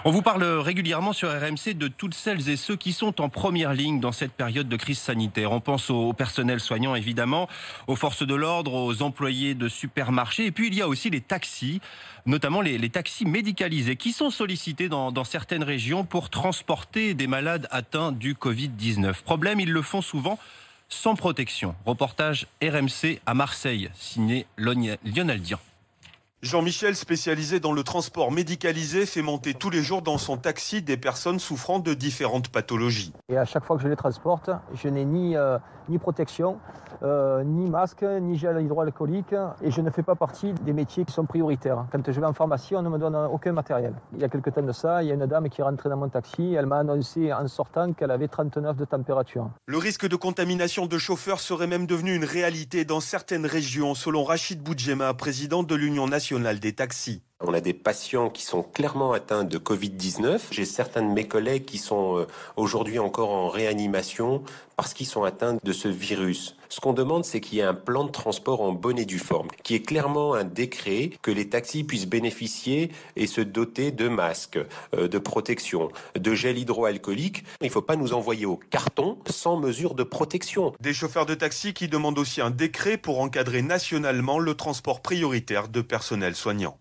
On vous parle régulièrement sur RMC de toutes celles et ceux qui sont en première ligne dans cette période de crise sanitaire. On pense au personnel soignant évidemment, aux forces de l'ordre, aux employés de supermarchés. Et puis il y a aussi les taxis, notamment les taxis médicalisés qui sont sollicités dans certaines régions pour transporter des malades atteints du Covid-19. Problème, ils le font souvent sans protection. Reportage RMC à Marseille, signé Lionel Dian. Jean-Michel, spécialisé dans le transport médicalisé, fait monter tous les jours dans son taxi des personnes souffrant de différentes pathologies. Et à chaque fois que je les transporte, je n'ai ni protection, ni masque, ni gel hydroalcoolique, et je ne fais pas partie des métiers qui sont prioritaires. Quand je vais en pharmacie, on ne me donne aucun matériel. Il y a quelques temps de ça, il y a une dame qui est rentrée dans mon taxi, elle m'a annoncé en sortant qu'elle avait 39 de température. Le risque de contamination de chauffeurs serait même devenu une réalité dans certaines régions, selon Rachid Boudjema, président de l'Union nationale des taxis. On a des patients qui sont clairement atteints de Covid-19. J'ai certains de mes collègues qui sont aujourd'hui encore en réanimation parce qu'ils sont atteints de ce virus. Ce qu'on demande, c'est qu'il y ait un plan de transport en bonne et due forme, qui est clairement un décret que les taxis puissent bénéficier et se doter de masques, de protection, de gel hydroalcoolique. Il ne faut pas nous envoyer au carton sans mesure de protection. Des chauffeurs de taxi qui demandent aussi un décret pour encadrer nationalement le transport prioritaire de personnel soignant.